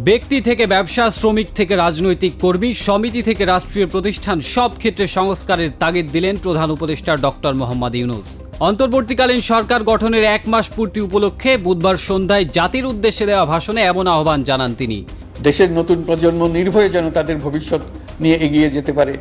ব্যক্তি থেকে ব্যবসা, শ্রমিক থেকে রাজনৈতিক কর্মী, সমিতি থেকে রাষ্ট্রীয় প্রতিষ্ঠান সব ক্ষেত্রে সংস্কারের তাগিদ দিলেন প্রধান উপদেষ্টা ডক্টর মোহাম্মদ ইউনূস। অন্তর্বর্তীকালীন সরকার গঠনের 1 মাস পূর্তি উপলক্ষে বুধবার সন্ধ্যায় জাতির উদ্দেশ্যে দেওয়া ভাষণে এমন আহ্বান জানান তিনি। দেশের নতুন প্রজন্ম নির্ভয়ে যেন তাদের ভবিষ্যৎ নিয়ে এগিয়ে যেতে পারে,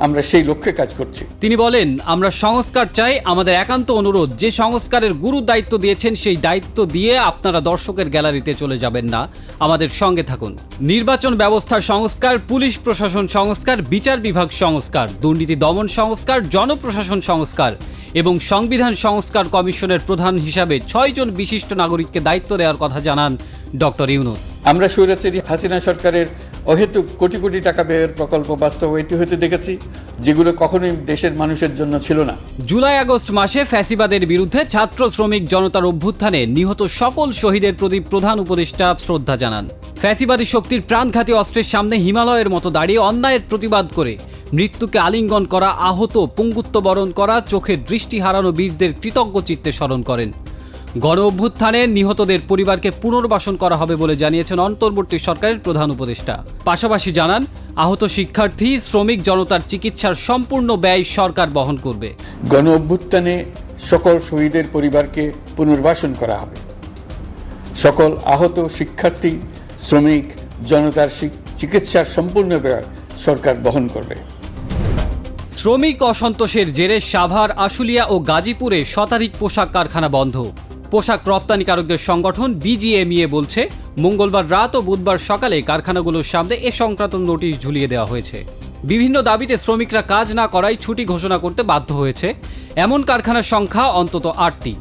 আমরা সেই লক্ষ্যে কাজ করছি। তিনি বলেন, আমরা সংস্কার চাই। আমাদের একান্ত অনুরোধ, যে সংস্কারের গুরু দায়িত্ব দিয়েছেন সেই দায়িত্ব দিয়ে আপনারা দর্শকের গ্যালারিতে চলে যাবেন না, আমাদের সঙ্গে থাকুন। নির্বাচন ব্যবস্থার সংস্কার, পুলিশ প্রশাসন সংস্কার, বিচার বিভাগ সংস্কার, দুর্নীতি দমন সংস্কার, জনপ্রশাসন সংস্কার এবং সংবিধান সংস্কার কমিশনের প্রধান হিসাবে 6 জন বিশিষ্ট নাগরিককে দায়িত্ব দেওয়ার কথা জানান ডক্টর ইউনূস। আমরা স্বৈরাচারী হাসিনা সরকারের অহেতুক কোটি কোটি টাকা ব্যয়ের প্রকল্প বাস্তবায়িত হতে দেখেছি, যেগুলো কখনোই দেশের মানুষের জন্য ছিল না। জুলাই আগস্ট মাসে ফ্যাসিবাদের বিরুদ্ধে ছাত্র শ্রমিক জনতার অভ্যুত্থানে নিহত সকল শহীদের প্রতি প্রধান উপদেষ্টা শ্রদ্ধা জানান। ফ্যাসিবাদী শক্তির প্রাণঘাতী অস্ত্রের সামনে হিমালয়ের মতো দাঁড়িয়ে অন্যায়ের প্রতিবাদ করে মৃত্যুকে আলিঙ্গন করা, আহত, পঙ্গুত্ব বরণ করা, চোখের দৃষ্টি হারানো বীরদের কৃতজ্ঞ চিত্তে স্মরণ করেন। গণ অভ্যুত্থানে নিহতদের পরিবারকে পুনর্বাসন করা হবে বলে জানিয়েছেন অন্তর্বর্তী সরকারের প্রধান উপদেষ্টা। পাশাপাশি জানান, আহত শিক্ষার্থী, শ্রমিক জনতার চিকিৎসার সম্পূর্ণ ব্যয় সরকার বহন করবে। গণ অভ্যুত্থানে সকল শহীদের পরিবারকে পুনর্বাসন করা হবে। সকল আহত শিক্ষার্থী, শ্রমিক জনতার চিকিৎসার সম্পূর্ণ ব্যয় সরকার বহন করবে। শ্রমিক অসন্তোষের জেরে সাভার, আশুলিয়া ও গাজীপুরে শতাধিক পোশাক কারখানা বন্ধ। পোশাক রপ্তানিকারকদের সংগঠন বিজিএমইএ বলছে, মঙ্গলবার রাত ও বুধবার সকালে কারখানাগুলোর সামনে এ সংক্রান্ত নোটিশ ঝুলিয়ে দেওয়া হয়েছে। বিভিন্ন দাবিতে শ্রমিকরা কাজ না করায় ছুটি ঘোষণা করতে বাধ্য হয়েছে। এমন কারখানার সংখ্যা অন্তত 8টি।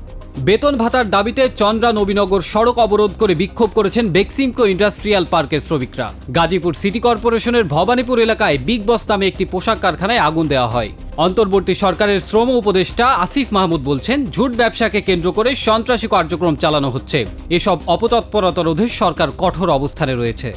বেতন ভাতার দাবিতে চন্দ্রা নবীনগর সড়ক অবরোধ করে বিক্ষোভ করেছেন বেক্সিমকো ইন্ডাস্ট্রিয়াল পার্কের শ্রমিকরা। গাজীপুর সিটি কর্পোরেশনের ভবানীপুর এলাকায় বিগ বস নামে একটি পোশাক কারখানায় আগুন দেওয়া হয়। অন্তর্বর্তী সরকারের শ্রম উপদেষ্টা আসিফ মাহমুদ বলছেন, ঝুট ব্যবসাকে কেন্দ্র করে সন্ত্রাসী কার্যক্রম চালানো হচ্ছে। এসব অপতৎপরতা রোধে সরকার কঠোর অবস্থানে রয়েছে।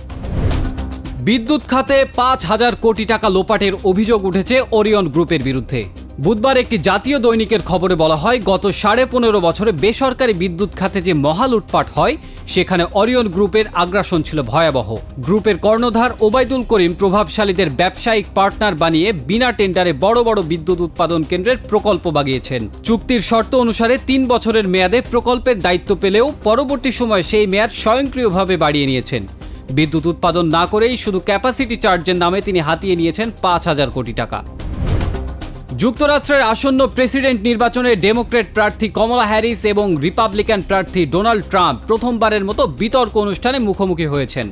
বিদ্যুৎ খাতে 5,000 কোটি টাকা লোপাটের অভিযোগ উঠেছে ওরিয়ন গ্রুপের বিরুদ্ধে। বুধবার একটি জাতীয় দৈনিকের খবরে বলা হয়, গত 15.5 বছরে বেসরকারি বিদ্যুৎ খাতে যে মহা লুটপাট হয়, সেখানে ওরিয়ন গ্রুপের আগ্রাসন ছিল ভয়াবহ। গ্রুপের কর্ণধার ওবায়দুল করিম প্রভাবশালীদের ব্যবসায়িক পার্টনার বানিয়ে বিনা টেন্ডারে বড় বড় বিদ্যুৎ উৎপাদন কেন্দ্রের প্রকল্প বাগিয়েছেন। চুক্তির শর্ত অনুসারে 3 বছরের মেয়াদে প্রকল্পের দায়িত্ব পেলেও পরবর্তী সময়ে সেই মেয়াদ স্বয়ংক্রিয়ভাবে বাড়িয়ে নিয়েছেন। বিদ্যুৎ উৎপাদন না করেই শুধু ক্যাপাসিটি চার্জের নামে তিনি হাতিয়ে নিয়েছেন 5,000 কোটি টাকা। যুক্তরাষ্ট্রের আসন্ন প্রেসিডেন্ট নির্বাচনে ডেমোক্র্যাট প্রার্থী কমলা হ্যারিস এবং রিপাবলিকান প্রার্থী ডোনাল্ড ট্রাম্প প্রথমবারের মতো বিতর্ক অনুষ্ঠানে মুখোমুখি হয়েছেন।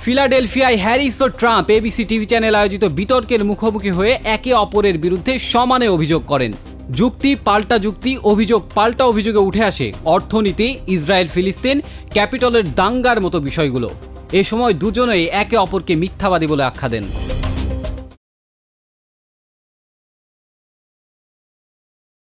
ফিলাডেলফিয়ায় হ্যারিস ও ট্রাম্প এবিসি টিভি চ্যানেল আয়োজিত বিতর্কের মুখোমুখি হয়ে একে অপরের বিরুদ্ধে সমানে অভিযোগ করেন। যুক্তি পাল্টা যুক্তি, অভিযোগ পাল্টা অভিযোগে উঠে আসে অর্থনীতি, ইসরায়েল ফিলিস্তিন, ক্যাপিটলের দাঙ্গার মতো বিষয়গুলো। এ সময় দুজনেই একে অপরকে মিথ্যাবাদী বলে আখ্যা দেন।